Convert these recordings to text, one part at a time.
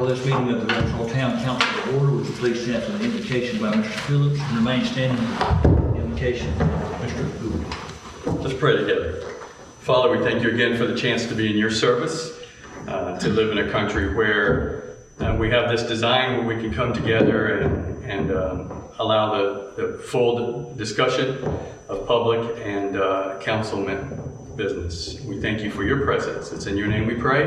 call this meeting of the Wausau Town Council to order. Would you please stand for the invocation by Mr. Phillips and remain standing for the invocation, Mr. Hood. Let's pray together. Father, we thank you again for the chance to be in your service, to live in a country where we have this design where we can come together and allow the full discussion of public and councilman business. We thank you for your presence. It's in your name we pray.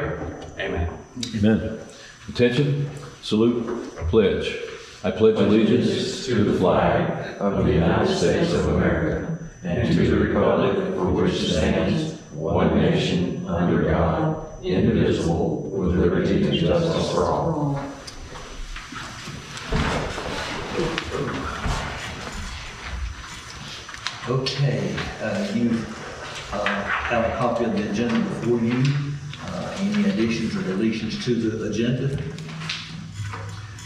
Amen. Amen. Attention, salute, pledge. I pledge allegiance to the flag of the United States of America and to the republic for which it stands, one nation, under God, indivisible, with liberty and justice for all. Okay, you have a copy of the agenda before you. Any additions or deletions to the agenda?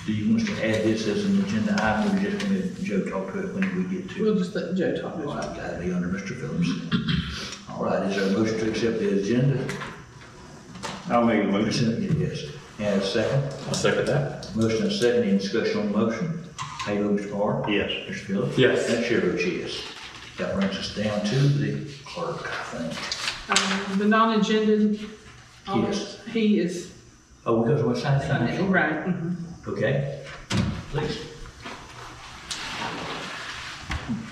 Do you want us to add this as an agenda item, or just going to Joe talk to it when we get to it? We'll just let Joe talk All about right, it. that'll be under Mr. Phillips. All right, is there a motion to accept the agenda? I'll make a motion. Yes. And a second? I'll second that. Motion and second, any discussion on the motion? How you vote, Mr. Carr? Yes. Mr. Phillips? Yes. That chair votes yes. That brings us down to the clerk, I think. The non-agenda, Yes. he is, Oh, because what side? right. Mhm. Okay, please.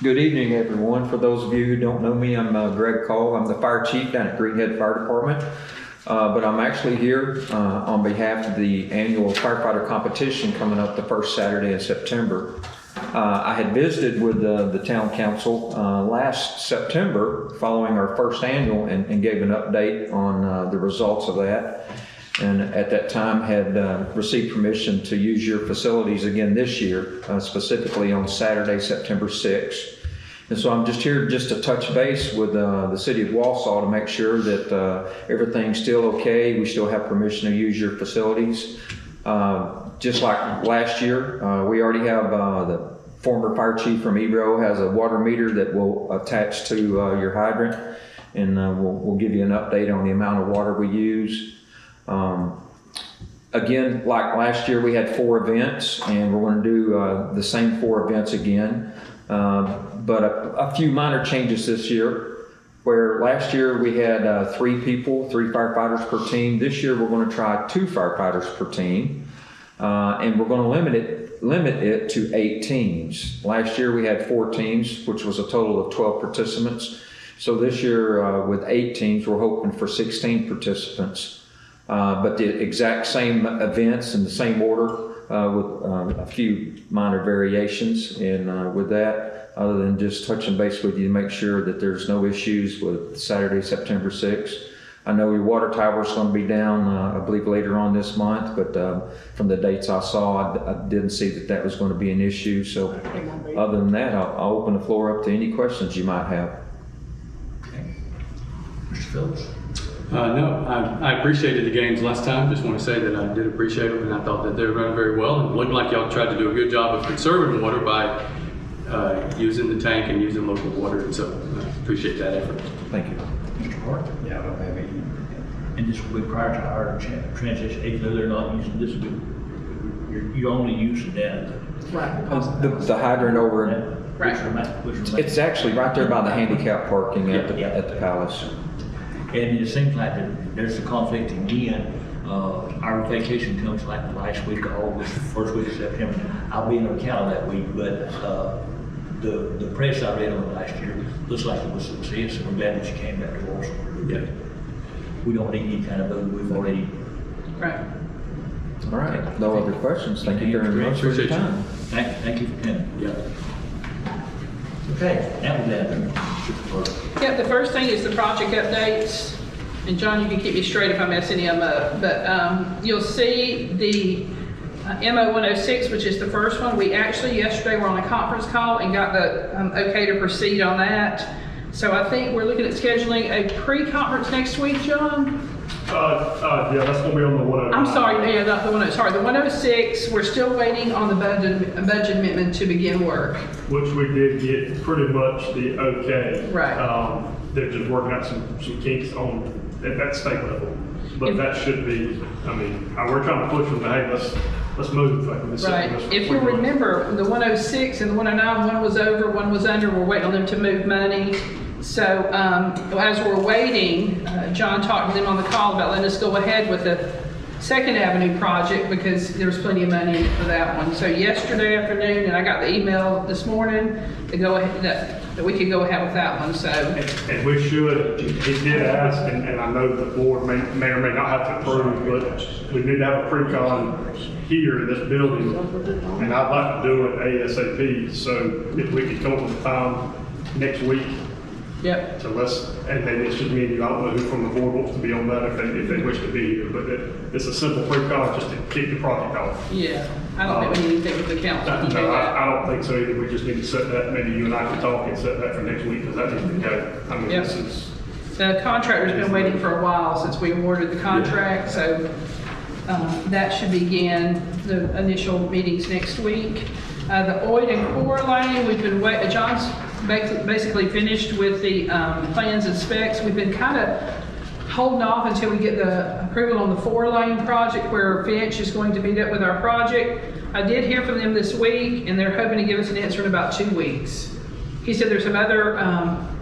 Good evening, everyone. For those of you who don't know me, I'm Greg Cole. I'm the fire chief down at Greenhead Fire Department. But I'm actually here on behalf of the annual firefighter competition coming up the first Saturday in September. I had visited with the town council last September following our first annual and gave an update on the results of that. And at that time had received permission to use your facilities again this year, specifically on Saturday, September 6th. And so I'm just here just to touch base with the city of Wausau to make sure that everything's still okay. We still have permission to use your facilities. Just like last year, we already have the former fire chief from Ebro has a water meter that will attach to your hydrant, and we'll give you an update on the amount of water we use. Again, like last year, we had 4 events, and we're going to do the same 4 events again. But a few minor changes this year, where last year we had 3 people, 3 firefighters per team. This year we're going to try 2 firefighters per team, and we're going to limit it to 8 teams. Last year we had 4 teams, which was a total of 12 participants. So this year with 8 teams, we're hoping for 16 participants. But the exact same events in the same order with a few minor variations. And with that, other than just touching base with you to make sure that there's no issues with Saturday, September 6th. I know your water tower is going to be down, I believe, later on this month, but from the dates I saw, I didn't see that that was going to be an issue. So other than that, I'll open the floor up to any questions you might have. Okay. Mr. Phillips? No, I appreciated the games last time. Just want to say that I did appreciate them, and I thought that they were running very well. And it looked like y'all tried to do a good job of conserving water by using the tank and using local water, and so I appreciate that effort. Thank you. Mr. Hart? Yeah, I don't have any. And this will be prior to our transition, even though they're not using this, you're only using that. Right. The hydrant over, Right. it's actually right there by the handicap parking at Yeah. the palace. And it seems like there's a conflict again. Our vacation comes like the last week of August, first week of September. I'll be in Ocala that week, but the press I read on it last year looks like it was a success, and we're glad that you came back to Wausau. Yeah. We don't need any kind of vote. We've already. Right. All right, no other questions. Thank you very much for your Appreciate you. time. Thank you for coming. Yeah. Okay, now we're down to Yep, the first thing is the project updates. And John, you can keep me straight if I mess any of them up. But you'll see the MO 106, which is the first one. We actually yesterday were on a conference call and got the okay to proceed on that. So I think we're looking at scheduling a pre-conference next week, John? Yeah, that's gonna be on the 109. I'm sorry, yeah, not the 106. Sorry, the 106, we're still waiting on the budget amendment to begin work. Which we did get pretty much the okay. Right. They're just working out some kinks on at that state level. But that should be, I mean, we're trying to push them to, hey, let's move. Like, Right. If you remember, the 106 and the 109, one was over, one was under, we're waiting on them to move money. So as we're waiting, John talked to them on the call about letting us go ahead with the Second Avenue project because there was plenty of money for that one. So yesterday afternoon, and I got the email this morning to go ahead, that we could go ahead with that one, so. And we should, he did ask, and I know the board may or may not have to approve, but we need to have a pre-con here in this building, and I'd like to do it ASAP, so if we could come up with a time next week. Yep. So and then it's just me and you, I don't know who from the board wants to be on that if they wish to be here, but it's a simple pre-con just to kick the project off. Yeah, I don't think we need anything with the council to do No, that. I don't think so either. We just need to set that, maybe you and I can talk and set that for next week, because that needs to go. I mean, Yep. this is, The contractor's been waiting for a while since we awarded the contract, so that should begin the initial meetings next week. The Oid and Core Lane, we've been waiting, John's basically finished with the plans and specs. We've been kind of holding off until we get the approval on the 4-lane project where Finch is going to meet up with our project. I did hear from them this week, and they're hoping to give us an answer in about 2 weeks. He said there's some other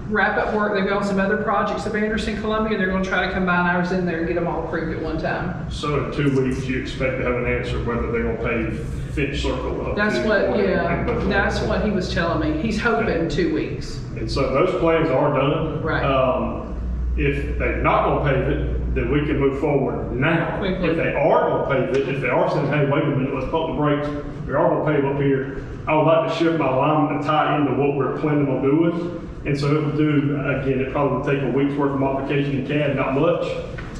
wrap-up work. They've got some other projects of Anderson, Columbia. They're going to try to combine ours in there and get them all approved at one time. so in 2 weeks, you expect to have an answer whether they're gonna pay Finch Circle up. That's to what, Oid and yeah, both that's of them. what he was telling me. He's hoping 2 weeks. And so those plans are done. Right. If they're not gonna pave it, then we can move forward now. Quickly. If they are gonna pave it, if they are saying, hey, wait a minute, let's pump the brakes, we are gonna pave up here, I would like to shift my alignment and tie into what we're planning on doing. And so it would do, again, it probably would take a week's worth of modification in CAD, not much,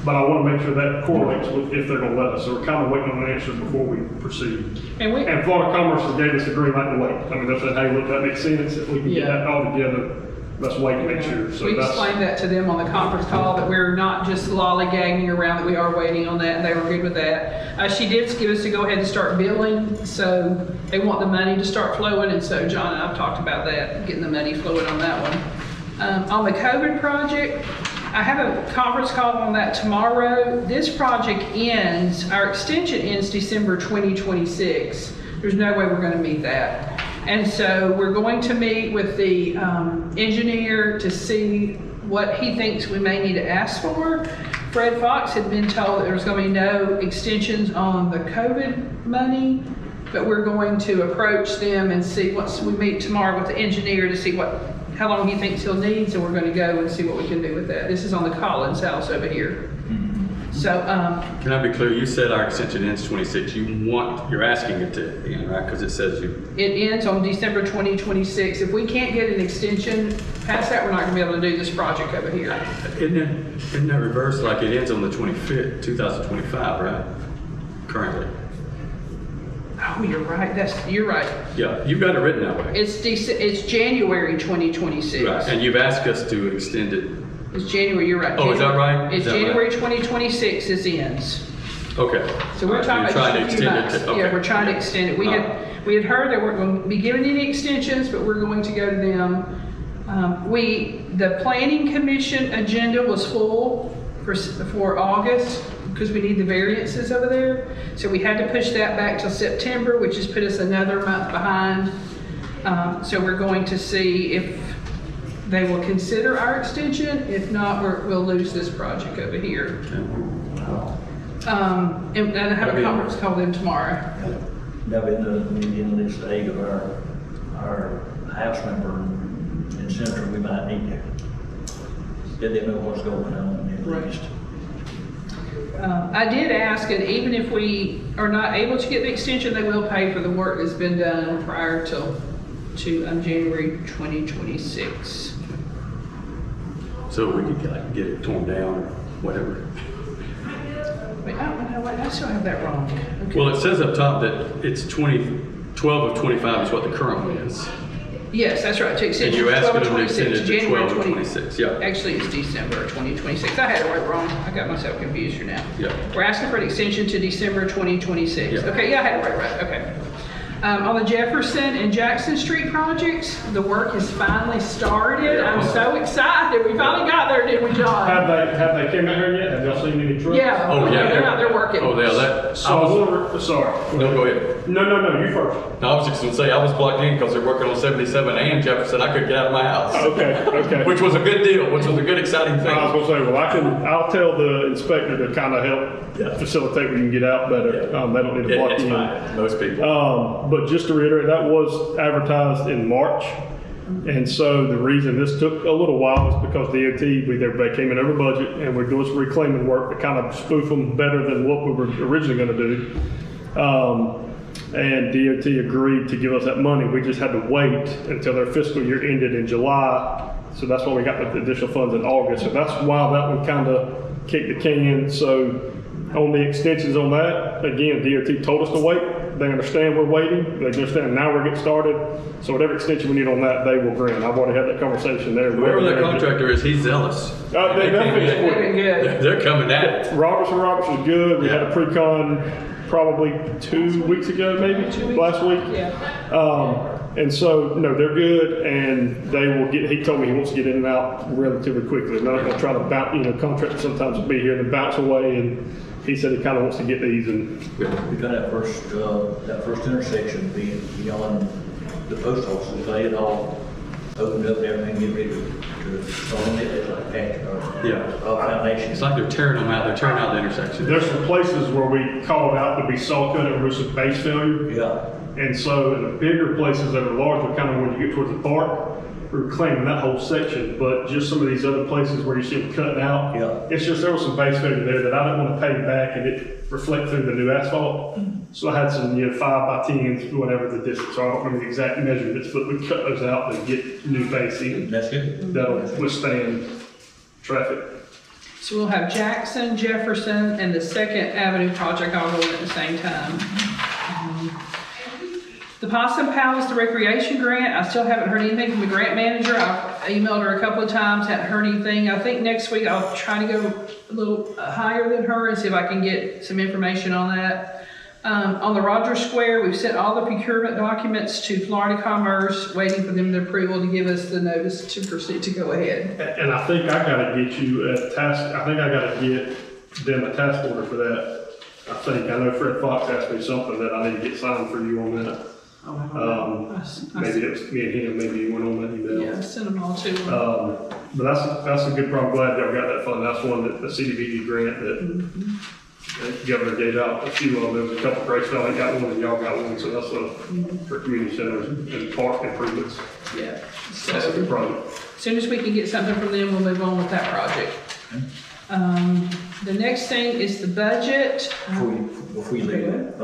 but I wanna make sure that correlates with if they're gonna let us. So we're kind of waiting on an answer before we proceed. And we, And Florida Commerce has gave us a green light to wait. I mean, they said, hey, look, that makes sense, if we can get Yeah. that all together, let's wait and make sure. So we that's. explained that to them on the conference call, that we're not just lollygagging around, that we are waiting on that, and they were good with that. She did give us to go ahead and start billing, so they want the money to start flowing, and so John and I've talked about that, getting the money flowing on that one. On the COVID project, I have a conference call on that tomorrow. This project ends, our extension ends December 2026. There's no way we're gonna meet that. And so we're going to meet with the engineer to see what he thinks we may need to ask for. Fred Fox had been told that there was going to be no extensions on the COVID money, but we're going to approach them and see once we meet tomorrow with the engineer to see how long he thinks he'll need, so we're going to go and see what we can do with that. This is on the Collins house over here. So, Can I be clear? You said our extension ends 26. You're asking it to end, right? Because it says you. it ends on December 2026. If we can't get an extension past that, we're not going to be able to do this project over here. Isn't that reversed? Like it ends on the 25th, 2025, right? Currently. Oh, you're right. You're right. Yeah, you've got it written that way. It's January 2026. Right, and you've asked us to extend it. It's January, you're right. Oh, is that right? It's Is that right? January 2026 is ends. Okay. So we're All right, talking you're about trying to just a few extend months. it to, okay. Yeah, we're trying to extend it. We had heard they weren't going to be giving any extensions, but we're going to go to them. The planning commission agenda was full for August because we need the variances over there. So we had to push that back till September, which has put us another month behind. So we're going to see if they will consider our extension. If not, we'll lose this project over here. And I have a conference call them tomorrow. That'll be the beginning of this stage of our house member in Central, we might need to let them know what's going on at least. I did ask, and even if we are not able to get the extension, they will pay for the work that's been done prior to January 2026. So we could like get it torn down or whatever. Wait, I still have that wrong. Okay. Well, it says up top that it's 12 of 25 is what the current one is. Yes, that's right. To extend And you asked 12 them to extend it to January 12 of 26, yeah. Actually, it's December 2026. I had it right wrong. I got myself confused here now. Yeah. We're asking for an extension to December 2026. Yeah. Okay, yeah, I had it right. Okay. On the Jefferson and Jackson Street projects, the work has finally started. I'm so excited. We finally got there, didn't we, John? Have they came out here yet? Have y'all seen any trucks? Yeah. Oh, yeah. They're out there working. Oh, yeah, that, So I was, sorry. no, go ahead. No, you first. No, I was just gonna say, I was blocked in because they're working on 77 and Jefferson. I couldn't get out of my house. Okay. Which was a good deal, which was a good, exciting I was thing. gonna say, well, I'll tell the inspector to kind of help facilitate where you can get out better. They don't need to block It's you in. fine, most people. But just to reiterate, that was advertised in March. And so the reason this took a little while is because DOT, they came in over budget and we're doing some reclaiming work to kind of spoof them better than what we were originally gonna do. And DOT agreed to give us that money. We just had to wait until their fiscal year ended in July. So that's why we got the additional funds in August. So that's why that one kind of kicked the can. So on the extensions on that, again, DOT told us to wait. They understand we're waiting. They understand now we're getting started. So whatever extension we need on that, they will grant. I've already had that conversation there. Whoever that contractor is, he's zealous. They definitely came in. Very good. They're coming at it. Robertson is good. We had a pre-con probably 2 weeks ago, maybe last week. Yeah. And so, no, they're good, and they will get, he told me he wants to get in and out relatively quickly. Not gonna try to bounce, contractors sometimes will be here and bounce away, and he said he kind of wants to get these and. We got that first intersection being beyond the post office, they had all opened up and everything, get ready to start on it, it's like patch, foundation. It's like they're tearing them out. They're tearing out the intersection. There's some places where we called out to be saw cut and some base failure. Yeah. And so in the bigger places that are larger, kind of when you get towards the park, we're claiming that whole section, but just some of these other places where you see them cutting out, it's just, there was some base failure there that I didn't want to pay back and it reflect through the new asphalt. So I had some, 5 by 10s, whatever the distance, so I don't remember the exact measurements, but we cut those out and get new base in. That's good. That'll withstand traffic. So we'll have Jackson, Jefferson, and the Second Avenue project all going at the same time. The Possum Palace, the recreation grant, I still haven't heard anything from the grant manager. I've emailed her a couple of times, haven't heard anything. I think next week I'll try to go a little higher than her and see if I can get some information on that. On the Rogers Square, we've sent all the procurement documents to Florida Commerce, waiting for them to approval to give us the notice to proceed to go ahead. And I think I gotta get you a I gotta get them a task order for that. I know Fred Fox asked me something that I need to get signed for you on that. Maybe it was me and him, maybe you went on that email. Yeah, I sent them all to them. But that's a good problem. Glad y'all got that fund. That's one that the CDBG grant that the governor gave out a few of them. There was a couple of Grace Valley got one and y'all got one. So that's for community centers and park improvements. Yeah. That's a good project. As soon as we can get something from them, we'll move on with that project. The next thing is the budget. Before you leave,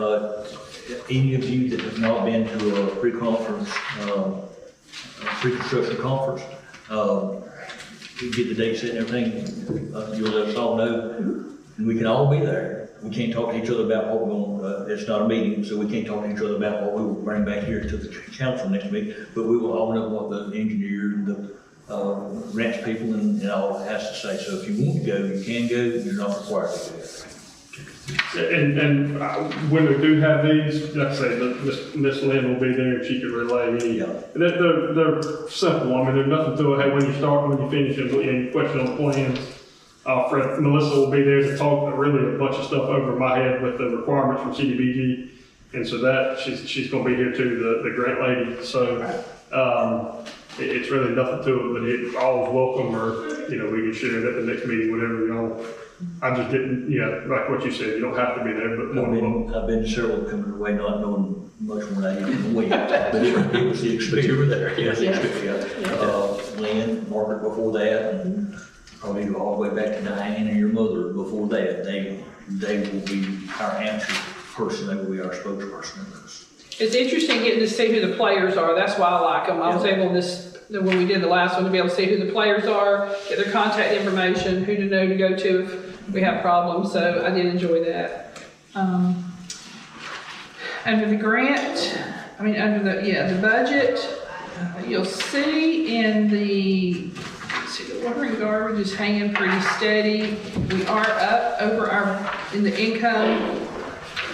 any of you that have not been to a pre-conference, pre-construction conference, you get the date set and everything, you'll let us all know, and we can all be there. We can't talk to each other about what we're going to, it's not a meeting, so we can't talk to each other about what we will bring back here to the council next week, but we will all know what the engineer and the ranch people and all has to say. So if you want to go, you can go, you're not required to go. And when we do have these, like I say, Miss Lynn will be there and she can relay any. They're simple. I mean, there's nothing to it. Hey, when you start, when you finish, and any question on the plans, Melissa will be there to talk really a bunch of stuff over my head with the requirements from CDBG. And so that she's going to be here too, the grant lady. So it's really nothing to it, but it all is welcome, or we can share it at the next meeting, whatever y'all. I just didn't, like what you said, you don't have to be there, but I've been to several coming away not knowing much more than I did in the week, but it was the experience. But you were there. Yes, Lynn, Margaret before that, and probably all the way back to Diane and your mother before that. They will be our answer person, they will be our spokesperson in this. It's interesting getting to see who the players are. That's why I like them. I was able when we did the last one, to be able to see who the players are, get their contact information, who to know to go to if we have problems. So I did enjoy that. Under the grant, under the budget, you'll see in the water and garbage is hanging pretty steady. We are up over in the income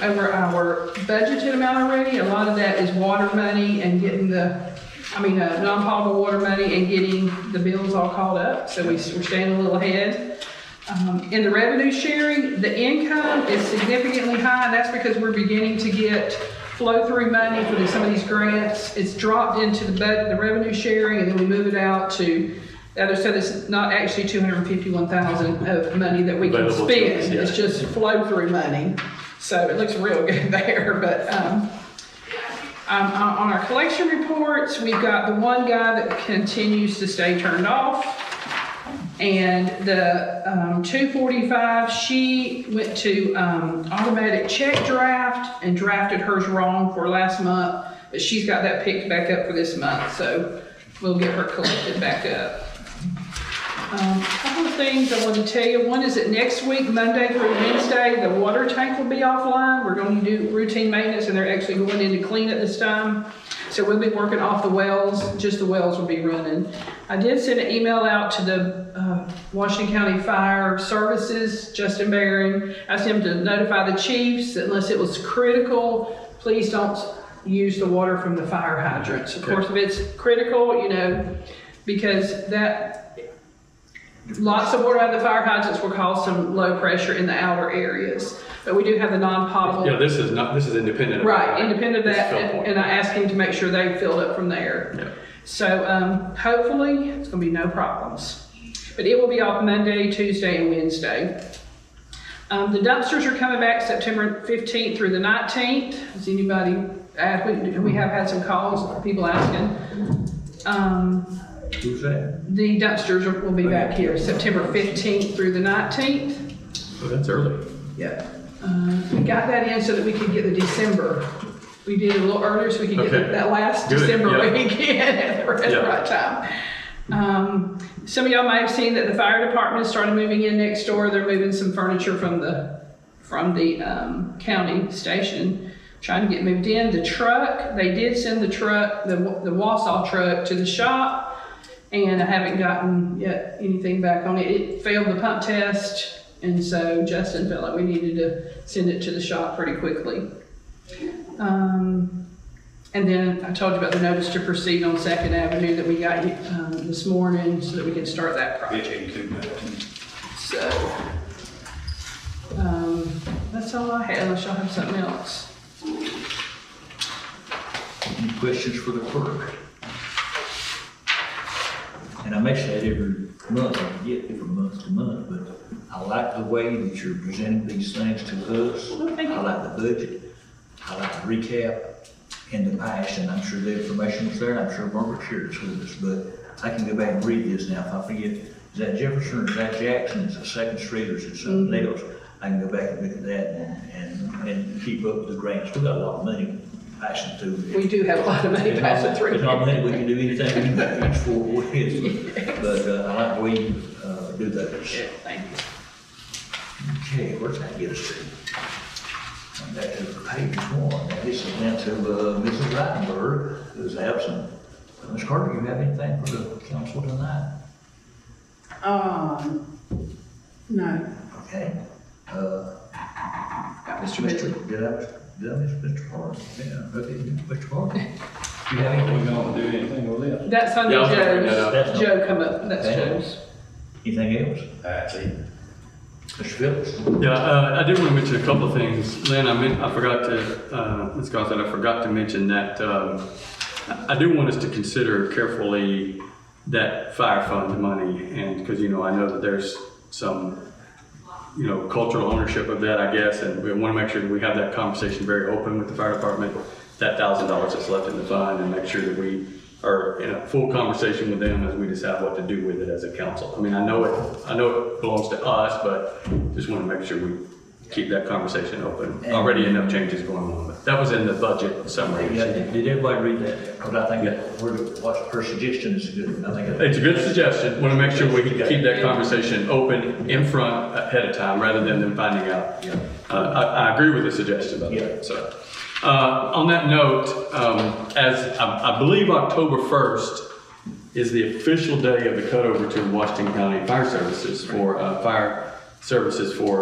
over our budgeted amount already. A lot of that is water money and getting non-potable water money and getting the bills all caught up. So we're staying a little ahead. In the revenue sharing, the income is significantly high, and that's because we're beginning to get flow-through money for some of these grants. It's dropped into the revenue sharing, and then we move it out to the other. So it's not actually $251,000 of money that we can Available to spend. us, yeah. It's just flow-through money. So it looks real good there, but on our collection reports, we've got the one guy that continues to stay turned off. And the 245, she went to automatic check draft and drafted hers wrong for last month, but she's got that picked back up for this month, so we'll get her collected back up. A couple of things I want to tell you. One is that next week, Monday through Wednesday, the water tank will be offline. We're going to do routine maintenance, and they're actually going in to clean it this time. So we'll be working off the wells, just the wells will be running. I did send an email out to the Washington County Fire Services, Justin Barron. Asked him to notify the chiefs that unless it was critical, please don't use the water from the fire hydrants. Of course, if it's critical, because lots of water out of the fire hydrants will cause some low pressure in the outer areas. But we do have the non-potable. Yeah, this is independent of that. Right, independent of that, This fill point. and I asked him to make sure they filled up from there. Yeah. So hopefully, it's gonna be no problems. But it will be off Monday, Tuesday, and Wednesday. The dumpsters are coming back September 15th through the 19th. Has anybody asked? We have had some calls, people asking. Who's that? The dumpsters will be back here September 15th through the 19th. Oh, that's early. Yeah. We got that in so that we could get the December. We did it a little earlier so we could get Okay. that last Good, December yeah. weekend at the right time. Some of y'all might have seen that the fire department started moving in next door. They're moving some furniture from the county station, trying to get moved in. The truck, they did send the truck, the Wausau truck, to the shop, and I haven't gotten yet anything back on it. It failed the pump test. And so Justin felt like we needed to send it to the shop pretty quickly. And then I told you about the notice to proceed on 2nd Avenue that we got this morning so that we can start that project. So, that's all I had, unless y'all have something else. Any questions for the clerk? And I may say it every month, I forget from month to month, but I like the way that you're presenting these things to us. Well, thank you. I like the budget. I like the recap in the past, and I'm sure the information was there. I'm sure Margaret shared this with us, but I can go back and read this now. If I forget, is that Jefferson or is that Jackson? Is it 2nd Street or is it something else? I can go back and look at that and keep up with the grants. We've got a lot of money passing through. We do have a lot of money passing through. It's not money we can do anything with each 4 ways, but I like the way you do those. Yeah, thank you. Okay, where's that get us to? I'm back to page 1. Now this is now to Mrs. Reitenberg, who's absent. Ms. Carter, you have anything for the council tonight? No. Okay. Got Mr. Midley. Did I miss Mr. Carter? Yeah, okay, Mr. Carter. Do you have anything? We don't do anything with this. That's under Yeah, I was gonna bring that up. Joe's. Joe come up, that's Okay. Joe's. Anything else? That's it. Mr. Phillips? Yeah, I did want to mention a couple of things. Lynn, I forgot to, Ms. Gothard, I forgot to mention that I do want us to consider carefully that fire fund money, and because, I know that there's some, cultural ownership of that, I guess, and we want to make sure that we have that conversation very open with the fire department, that $1,000 that's left in the fund, and make sure that we are in a full conversation with them as we decide what to do with it as a council. I mean, I know it belongs to us, but just want to make sure we keep that conversation open. Already enough changes going on, but that was in the budget summary. Yeah, did everybody read that? Because I think what her suggestion is good. I think It's a good suggestion. Want to make sure we can keep that conversation open in front ahead of time rather than them finding out. Yeah. I agree with the suggestion, by the way. So, on that note, as I believe October 1st is the official day of the cutover to Washington County Fire Services for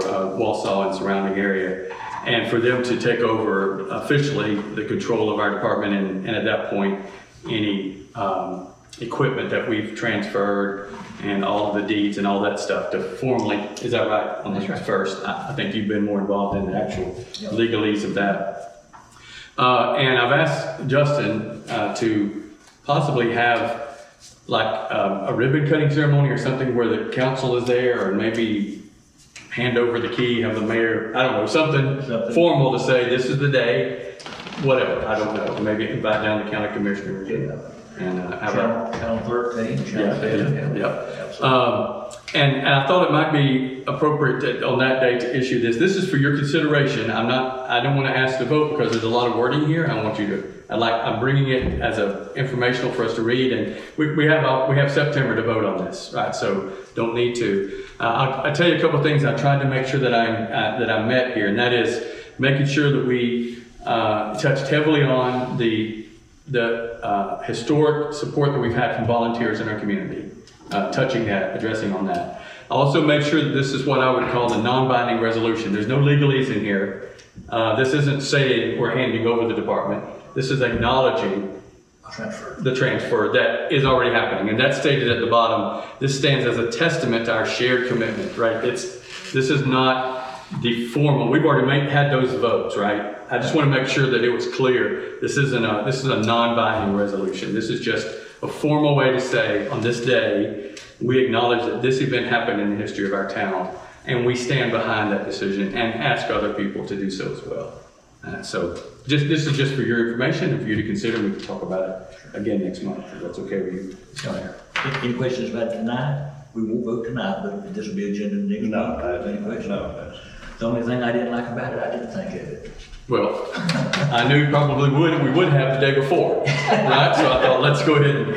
Wausau and surrounding area. and for them to take over officially the control of our department, and at that point, any equipment that we've transferred and all of the deeds and all that stuff to formally, is that right? On the first, I think you've been more involved in the actual legalese of that. And I've asked Justin to possibly have like a ribbon cutting ceremony or something where the council is there, or maybe hand over the key, have the mayor, I don't know, something formal to say this is the day, whatever, I don't know. Maybe invite down the county commissioners and have a Channel 13, Channel 7. And I thought it might be appropriate on that day to issue this. This is for your consideration. I don't want to ask to vote because there's a lot of wording here. I'm bringing it as informational for us to read, and we have September to vote on this, right? So don't need to. I'll tell you a couple of things I tried to make sure that I met here, and that is making sure that we touched heavily on the historic support that we've had from volunteers in our community, addressing on that. I also made sure that this is what I would call the non-binding resolution. There's no legalese in here. This isn't saying we're handing over the department. This is acknowledging the transfer that is already happening, and that's stated at the bottom. This stands as a testament to our shared commitment, right? This is not the formal. We've already had those votes, right? I just want to make sure that it was clear. This is a non-binding resolution. This is just a formal way to say on this day we acknowledge that this event happened in the history of our town, and we stand behind that decision and ask other people to do so as well. So this is just for your information and for you to consider. We can talk about it again next month, if that's okay with you. Any questions about it tonight? We won't vote tonight, but this will be agenda next month. No, Any questions? no. The only thing I didn't like about it, I didn't think of it. Well, I knew probably we would have the day before, right? So I thought, let's go ahead and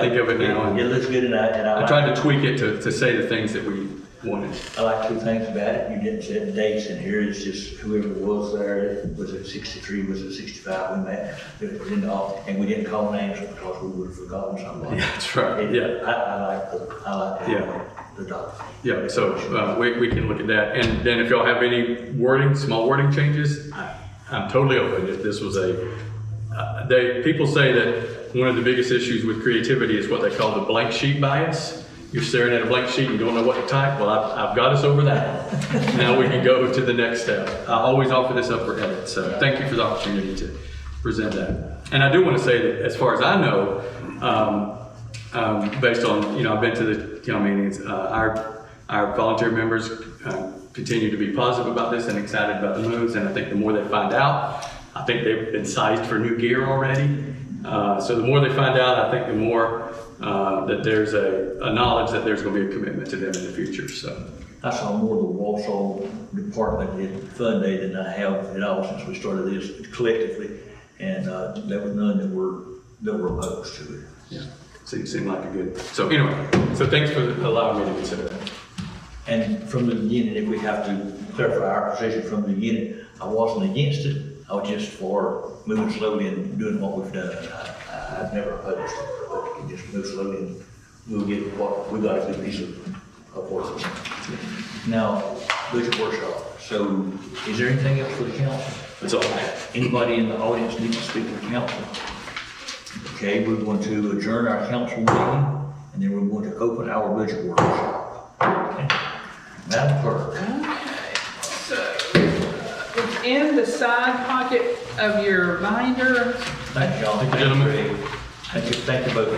think of it now. And It looks good, and I tried to tweak it to say the things that we wanted. I like two things about it. You didn't set dates in here. It's just whoever was there, was it 63, was it 65, we met. And we didn't call names because we would have forgotten somebody. Yeah, that's right. Yeah. I like the document. Yeah, so we can look at that. And then if y'all have any small wording changes, I'm totally open. If this was people say that one of the biggest issues with creativity is what they call the blank sheet bias. You're staring at a blank sheet, you don't know what to type. Well, I've got us over that. Now we can go to the next step. I always offer this up for edit. So thank you for the opportunity to present that. And I do want to say that as far as I know, based on, I've been to the town meetings, our volunteer members continue to be positive about this and excited about the moves. And I think the more they find out, I think they've been sized for new gear already. So the more they find out, I think the more that there's a knowledge that there's going to be a commitment to them in the future. So I saw more of the Wausau department at Fun Day than I have at all since we started this collectively. And there was none that were opposed to it. yeah, so you seem like a good. So anyway, so thanks for allowing me to consider that. And from the beginning, if we have to clarify our position from the beginning, I wasn't against it. I was just for moving slowly and doing what we've done. I've never opposed it, but we can just move slowly and we'll get what we got, a good piece of work. Now, budget workshop. So is there anything else for the council? That's all. Anybody in the audience need to speak to the council? Okay, we're going to adjourn our council meeting and then we're going to open our budget workshop. Okay. Madam Clerk. Okay, so it's in the side pocket of your binder. Thank you, Thank you, gentlemen. Thank you both.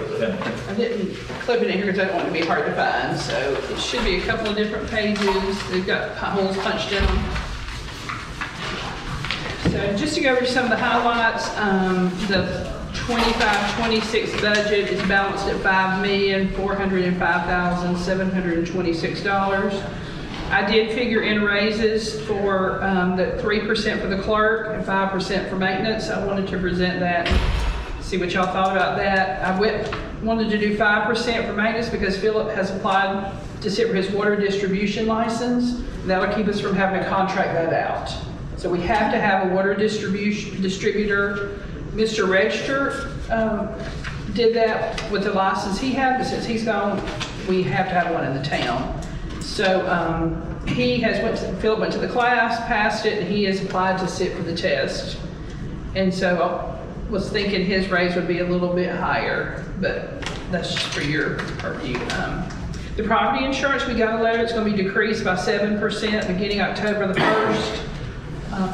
I didn't clip it in here because I don't want it to be hard to find, so it should be a couple of different pages. They've got holes punched in them. So just to go over some of the highlights, the 25-26 budget is balanced at $5,405,726. I did figure in raises for the 3% for the clerk and 5% for maintenance. I wanted to present that, see what y'all thought about that. I wanted to do 5% for maintenance because Philip has applied to sit for his water distribution license. That'll keep us from having to contract that out. So we have to have a water distributor. Mr. Register did that with the license he had, but since he's gone, we have to have one in the town. So Philip went to the class, passed it, and he has applied to sit for the test. And so I was thinking his raise would be a little bit higher, but that's just for your purview. The property insurance, we got a letter, it's going to be decreased by 7% beginning October the 1st.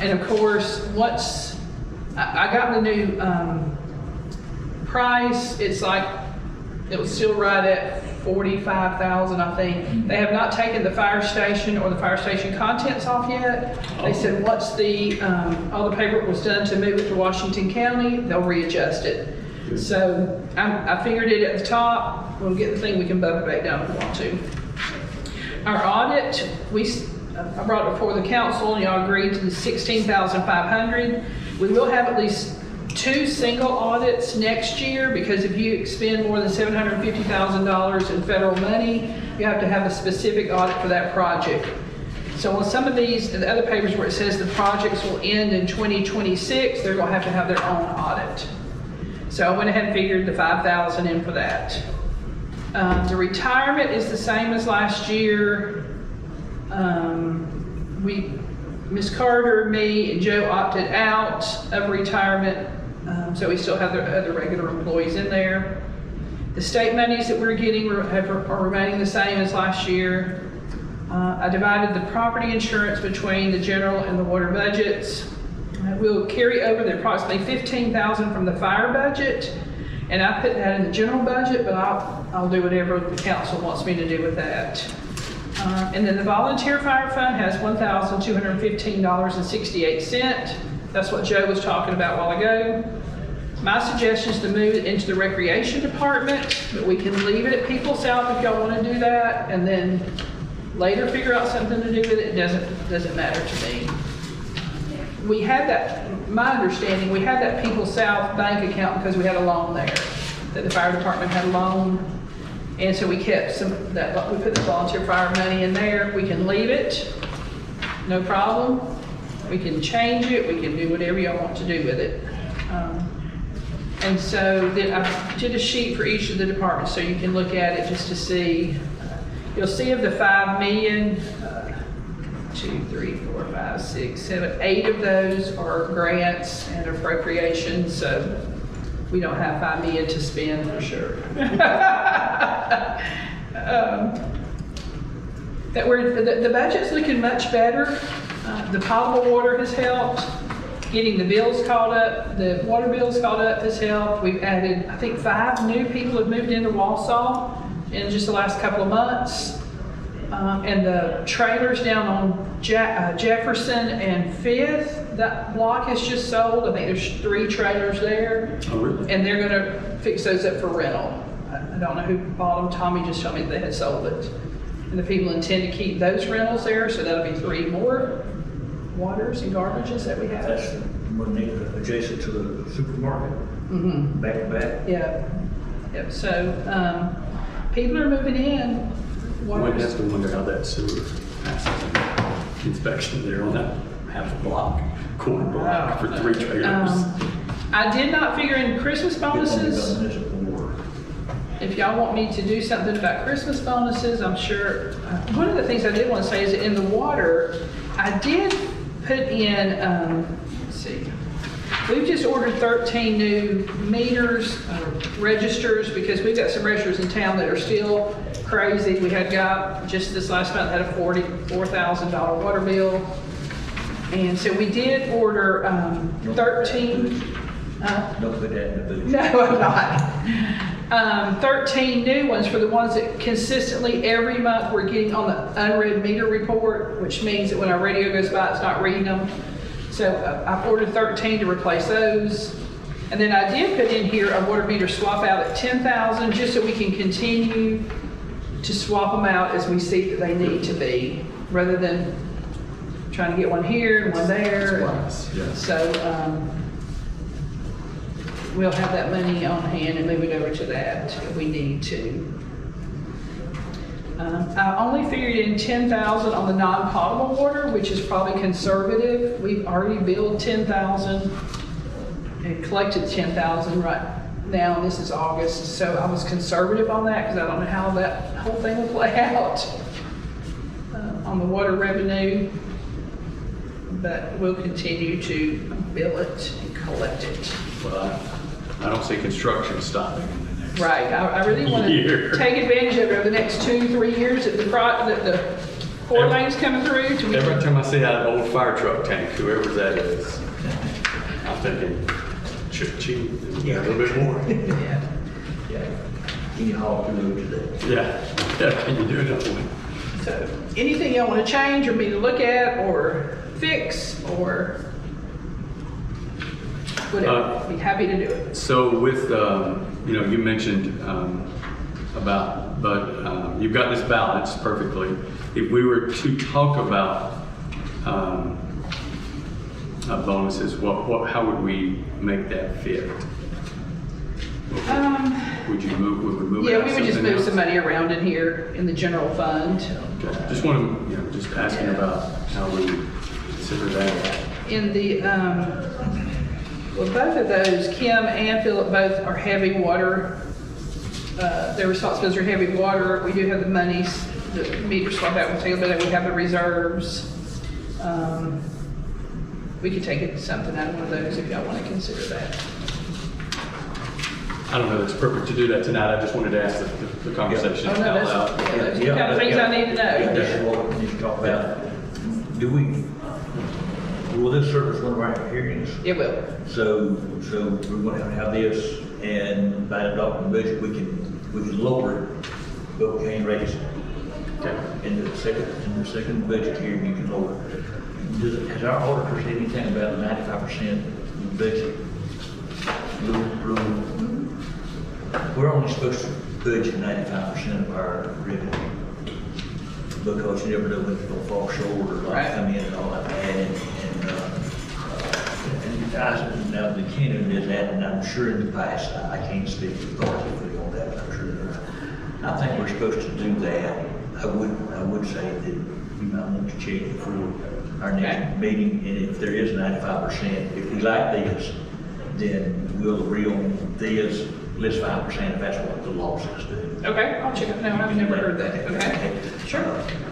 And of course, once I got the new price, it's like, it was still right at 45,000, I think. They have not taken the fire station or the fire station contents off yet. They said once all the paperwork was done to move it to Washington County, they'll readjust it. So I figured it at the top. We'll get the thing, we can bump it back down if we want to. Our audit, I brought it before the council, and y'all agreed to the $16,500. We will have at least 2 single audits next year, because if you expend more than $750,000 in federal money, you have to have a specific audit for that project. So on some of these, the other papers where it says the projects will end in 2026, they're going to have their own audit. So I went ahead and figured the $5,000 in for that. The retirement is the same as last year. Ms. Carter, me, and Joe opted out of retirement, so we still have the other regular employees in there. The state monies that we're getting are remaining the same as last year. I divided the property insurance between the general and the water budgets. We'll carry over the approximately $15,000 from the fire budget, and I put that in the general budget, but I'll do whatever the council wants me to do with that. And then the volunteer fire fund has $1,215.68. That's what Joe was talking about a while ago. My suggestion is to move it into the recreation department, but we can leave it at People South if y'all want to do that, and then later figure out something to do with it. It doesn't matter to me. We had that, my understanding, we had that People South bank account because we had a loan there, that the fire department had a loan. And so we kept we put the volunteer fire money in there. We can leave it, no problem. We can change it, we can do whatever y'all want to do with it. And so then I did a sheet for each of the departments so you can look at it just to see. You'll see of the 5 million, 2, 3, 4, 5, 6, 7, 8 of those are grants and appropriations, so we don't have 5 million to spend for sure. The budget's looking much better. The potable water has helped. Getting the bills caught up, the water bills caught up has helped. We've added, I think 5 new people have moved into Wausau in just the last couple of months. And the trailers down on Jefferson and 5th, that block is just sold. I think there's 3 trailers there. Oh, really? And they're gonna fix those up for rental. I don't know who bought them. Tommy just told me they had sold it. And the people intend to keep those rentals there, so that'll be 3 more waters and garbages that we have. That's one neighbor adjacent to the supermarket, back to back. Yeah. Yep. So people are moving in. One has to wonder how that sewer passes inspection there on that half a block, corner block for 3 trailers. I did not figure in Christmas bonuses. If y'all want me to do something about Christmas bonuses, I'm sure. One of the things I did want to say is that in the water, I did put in, let's see, we've just ordered 13 new meters, registers, because we've got some registers in town that are still crazy. We had a guy just this last month had a $44,000 water bill. And so we did order 13. Don't put that in the boot. No, I'm not. 13 new ones for the ones that consistently every month we're getting on the unread meter report, which means that when our radio goes by, it's not reading them. So I've ordered 13 to replace those. And then I did put in here a water meter swap out at 10,000, just so we can continue to swap them out as we see that they need to be, rather than trying to get one here and one there. So we'll have that money on hand and move it over to that if we need to. I only figured in 10,000 on the non-potable water, which is probably conservative. We've already billed 10,000 and collected 10,000 right now, and this is August. So I was conservative on that because I don't know how that whole thing will play out. on the water revenue, but we'll continue to bill it and collect it. Well, I don't see construction stopping in the next. Right, I really want Year. to take advantage of it over the next 2-3 years that the 4 lanes coming through. Every time I see that old fire truck tank, whoever that is, I'm thinking, ching, a little bit more. Yeah. Yeah. Can you haul through today? Yeah, can you do another one? So, anything y'all want to change or me to look at or fix or whatever, be happy to do it. So with, you mentioned but you've got this balanced perfectly. If we were to talk about bonuses, how would we make that fit? Would we move it Yeah, out we would just something move some else? money around in here in the general fund. Okay. Just want to, just asking about how we consider that. In the, well, both of those, Kim and Philip both are heavy water. Their responsibilities are heavy water. We do have the monies, the meter swap out with Taylor, but we have the reserves. We could take it to something out of one of those if y'all want to consider that. I don't know if it's perfect to do that tonight. I just wanted to ask the conversation Oh, no, out that's, loud. yeah, those are the kind of things I need to Yeah, know. that's what we need to talk about. Will this serve as one of our hearings? It will. So we're going to have this, and by adopting the budget, we can lower it, but we can't raise it. Okay. In the second budget hearing, you can lower it. Has our auditor said anything about 95% budget rule? We're only supposed to budget 95% of our revenue, because you never know when it's going to fall short or not Right. come in and all that. Now the canon is that, and I'm sure in the past, I can't speak authoritatively on that, but I'm sure there are. I think we're supposed to do that. I would say that we might want to check before our next meeting, and if there is 95%, if we like this, then we'll agree on this, less 5% if that's what the law says to do. Okay, I'll check it. No, I've never heard that. Okay. Sure.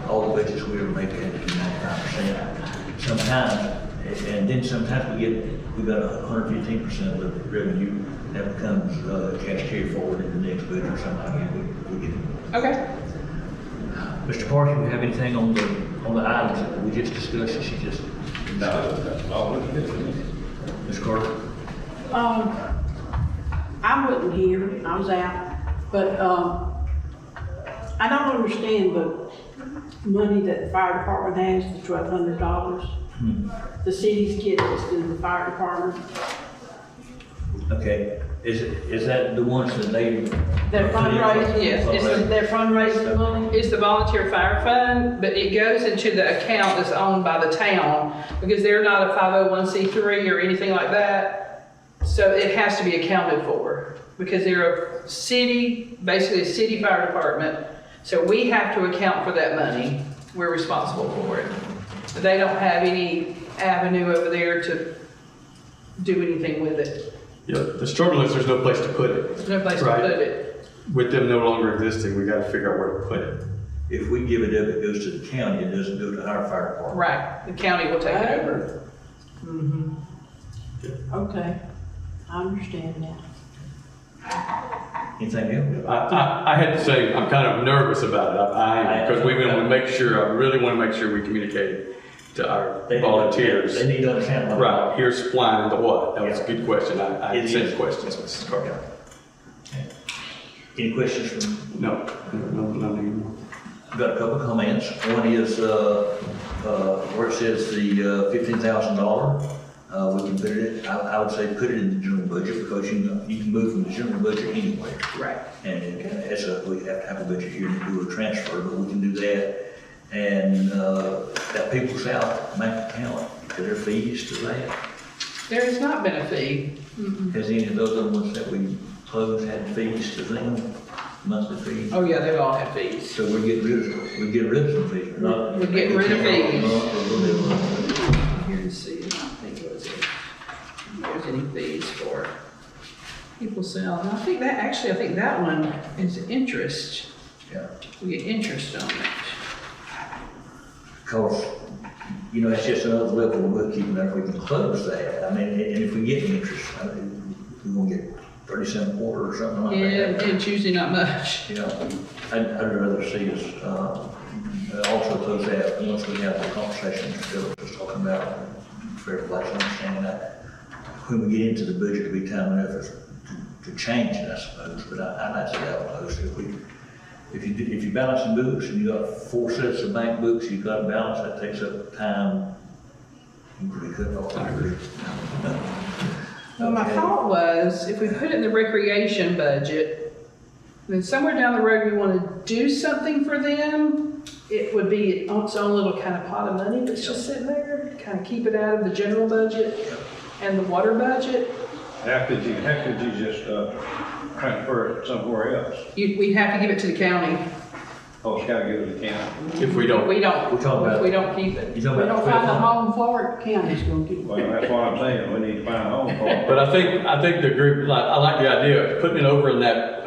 All the budgets we ever make have to be 95%. Sometimes, and then sometimes we got 115% of the revenue that becomes cash carry forward in the next budget or something like that. We get it. Okay. Mr. Parker, you have anything on the items that we just discussed? She just. No. Ms. Carter? I wasn't here, I was out, but, I don't understand the money that the fire department has, the $1,200. The city's getting instead of the fire department. Okay, is that the ones that they? Their fundraising, Yes, it's their fundraising money. It's the volunteer fire fund, but it goes into the account that's owned by the town because they're not a 501c3 or anything like that. So it has to be accounted for because they're a city, basically a city fire department. So we have to account for that money. We're responsible for it. But they don't have any avenue over there to do anything with it. Yeah, the struggle is there's no place to put it. There's no place to Right. put it. With them no longer existing, we got to figure out where to put it. If we give it up, it goes to the county, it doesn't go to our fire department. Right, the county will take it over. Okay, I understand now. Anything else? I had to say, I'm kind of nervous about it. Because we want to make sure, I really want to make sure we communicate to our volunteers. They need to understand. what- Right, here's supplying the what? That was a Yeah. good question. I It had the same is. questions, Mrs. Carter. Any questions from, No anymore. I've got a couple of comments. One is, where it says the $15,000, we can put it, I would say put it in the general budget because you can move from the general budget anywhere. Right. And we have to have a budget here to do a transfer, but we can do that. And, that People South bank account, are there fees to that? There has not been a fee. Has any of those other ones that we closed had fees to them, monthly fees? Oh, yeah, they've all had fees. So we're getting rid of some fees, not. We're getting rid of fees. fees. Here to see, I think it was, if there's any fees for people sell. And I think that one is interest. Yeah. We get interest on it. Because, you know, it's just another level of bookkeeping that we can close that. I mean, and if we get interest, I mean, we're gonna get 30 cents a quarter or something like Yeah, that. it's usually not much. You know, I'd rather see us, also close that once we have the conversation that Philip was talking about, for everybody's understanding that. When we get into the budget, it'll be time enough to change it, I suppose, but I'd like to see that one close. If you balance the books and you got 4 sets of bank books, you've got to balance, that takes up time. You really cut off. I agree. Well, my thought was, if we put it in the recreation budget, then somewhere down the road, we want to do something for them, it would be its own little kind of pot of money that's just sitting there, kind of keep it out of the general budget and the water budget. How could you just, transfer it somewhere else? We'd have to give it to the county. Oh, it's gotta go to the county. If we don't. We don't, We're talking about- we don't keep it. You talking We about don't find a home for it, the county's gonna get it. Well, that's what I'm saying, we need to find a home for it. But I think the group, I like the idea of putting it over in that,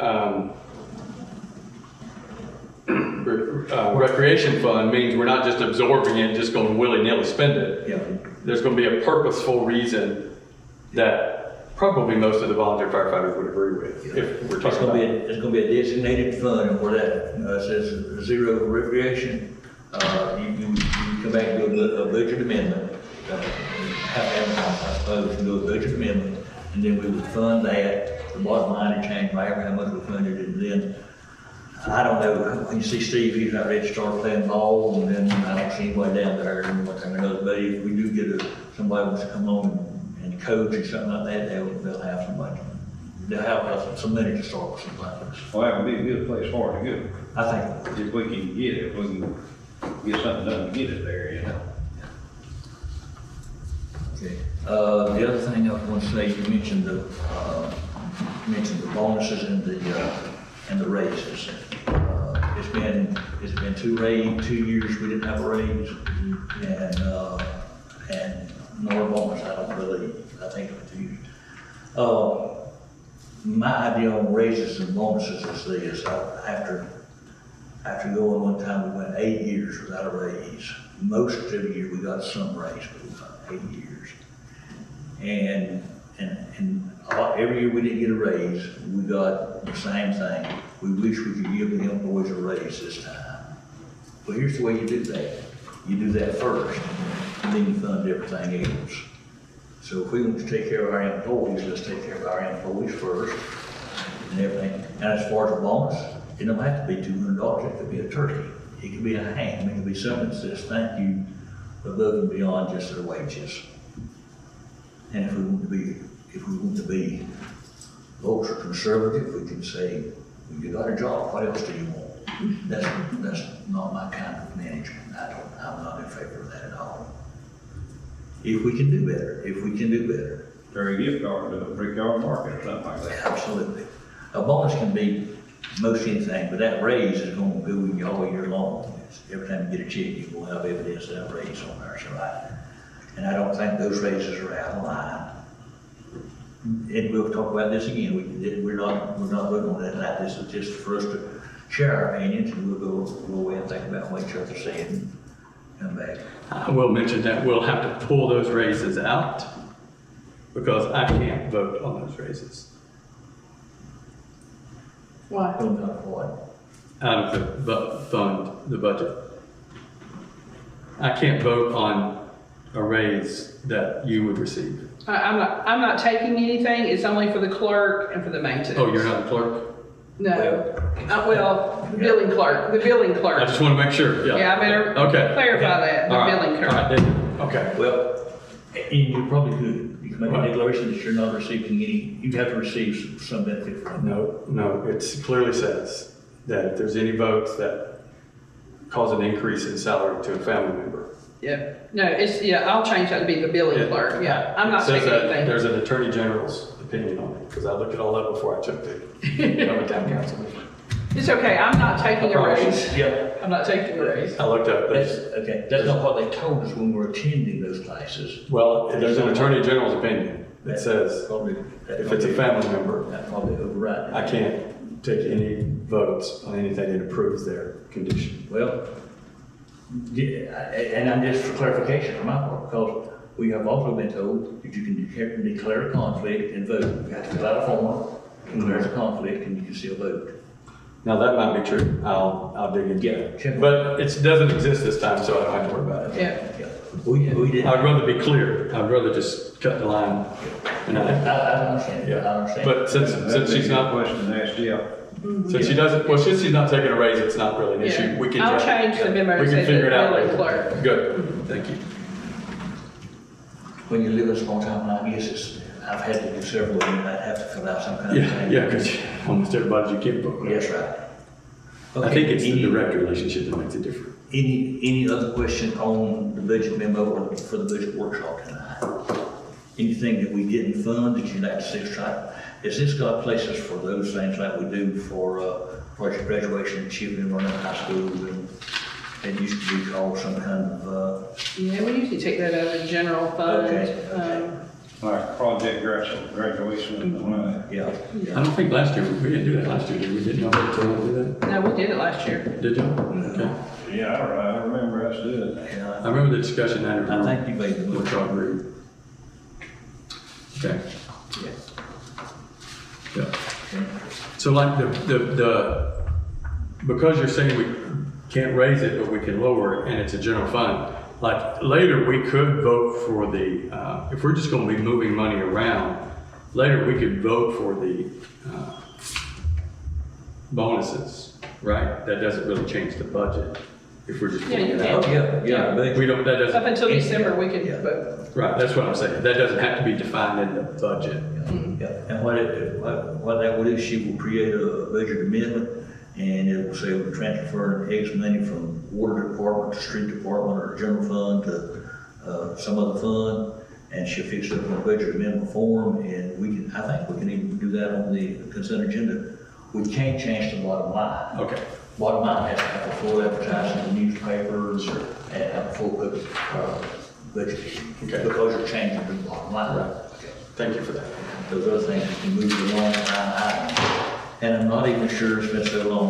recreation fund means we're not just absorbing it, just going willy-nilly spend it. Yeah. There's gonna be a purposeful reason that probably most of the volunteer firefighters would agree with, if we're It's talking gonna about. it's gonna be a designated fund where that, says zero recreation. You come back and do a budget amendment, have to advertise, I suppose, and do a budget amendment, and then we would fund that. The bottom line would change by how much we funded, and then, I don't know, when you see Steve, he's not ready to start playing ball, and then I don't see anybody down there, and one thing or another, but if we do get somebody wants to come on and coach or something like that, they'll have somebody. They'll have some money to start with something like this. Well, that would be a good place for it to go. I think, If we can get it, if we can get something done to get it there, you know. okay. The other thing I want to say, you mentioned the bonuses and the raises. It's been 2 years we didn't have a raise, and nor a bonus, I don't believe. I think it was 2 years. My idea on raises and bonuses is this: after going one time, we went 8 years without a raise. Most of the year we got some raise, but we got 8 years. And every year we didn't get a raise, we got the same thing. We wish we could give the employees a raise this time. Well, here's the way you do that. You do that first, and then you fund everything else. So if we want to take care of our employees, let's take care of our employees first and everything. And as far as a bonus, it don't have to be $200. It could be a turkey. It could be a ham. It could be something that says thank you above and beyond just their wages. And if we want to be ultra conservative, we can say, well, you got a job, what else do you want? That's not my kind of management. I'm not in favor of that at all. If we can do better. Or a gift card to a brickyard market or something like that. Absolutely. A bonus can be most anything, but that raise is going to go with you all year long. Every time you get a check, you will have evidence of that raise on there, and I don't think those raises are out of line. And we'll talk about this again. We're not looking at that like this. It's just for us to share our opinions, and we'll go away and think about what each other saying and come back. I will mention that we'll have to pull those raises out because I can't vote on those raises Why? Don't know what. out of the budget. I can't vote on a raise that you would receive. I'm not taking anything, it's only for the clerk and for the maintenance. Oh, you're not a clerk? No, the billing clerk, I just want to make sure, yeah. Yeah, I better Okay. clarify that, the All right. billing All right, clerk. then. Okay. Well, and you probably could. You can make a declaration that you're not receiving any, you have to receive some benefit from it. No, it clearly says that if there's any votes that cause an increase in salary to a family member. Yeah, no, I'll change that to be the billing clerk, yeah, I'm not It says taking that anything. there's an attorney general's opinion on it, because I looked at all that before I took the town council meeting. It's okay, I'm not taking a I promise raise. Yeah. I'm not taking a raise. I looked up, That's, okay, that's not what they told us when we were attending those classes. well, there's an attorney general's opinion that says Probably, if it's a family member, that probably override. I can't take any votes on anything that improves their condition. Well, Yeah, and I'm just for clarification from my part, because we have also been told that you can declare a conflict and vote. You have to fill out a form, declare a conflict, and you can still vote. Now, that might be true. I'll dig into Yeah, it. check. But it doesn't exist this time, so I don't have to worry about it. Yeah. Yeah, we did. I'd rather be clear. I'd rather just cut the line. And I understand, yeah. I understand. But since she's not, Question to ask Jeff. since she doesn't, well, since she's not taking a raise, it's not really an issue. Yeah. We can. I'll change the memo We to can say figure it out the later. clerk. Good, thank you. When you live in a small town like this, I've had to do several of them, and I'd have to fill out some kind of Yeah, thing. yeah, because almost everybody you can vote with. That's right. I think it's the direct relationship that makes it different. Any other question on the budget memo or for the budget workshop tonight? Anything that we didn't fund that you'd like to see us try? Is this got places for those things like we do for project graduation, achievement, running high school, and it used to be called some kind of, Yeah, we usually take that out of the general fund. Okay. Like project graduation and money. yeah. I don't think last year, we didn't do that last year, did we? Didn't y'all do that? No, we did it last year. Did you? Okay. Yeah, I remember us doing that. Yeah, I remember the discussion I I think you made the With motion. y'all agreed. Okay. Yeah. Yeah. So like because you're saying we can't raise it, but we can lower it, and it's a general fund, like later we could vote for the, if we're just gonna be moving money around, later we could vote for the bonuses, right? That doesn't really change the budget, if we're just. Yeah, you Oh, can. yeah, but We don't, that Up doesn't, until December, we could Yeah. vote. right, that's what I'm saying, that doesn't have to be defined in the budget. Yeah, and what that would do, she will create a budget amendment, and it will say we're transferring X money from water department to street department or general fund to some other fund, and she'll fix it up in a budget amendment form, and I think we can even do that on the consent agenda. We can't change the bottom line. Okay, Bottom line has to have a full advertising in the newspapers and have a full budget. Okay. Because you're changing the bottom line. Right. Thank you for that. Those other things, we can move along line items. And I'm not even sure it's been so long,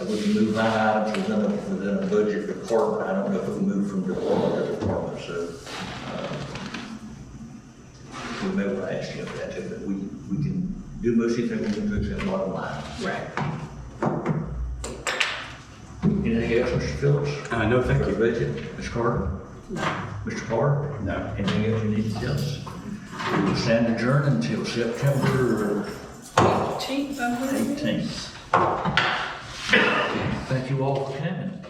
we can move line items within a budget department. I don't know if we can move from department to department, so, we may want to ask you about that too, but we can do most anything we can do except bottom line. Right. Anything else, Mr. Phillips? No, thank For you. the budget, Ms. Carter? No. Mr. Carter? No. Anything else you need to tell us? We will stand adjourned until September 18th, I believe. 18th. Thank you all for coming.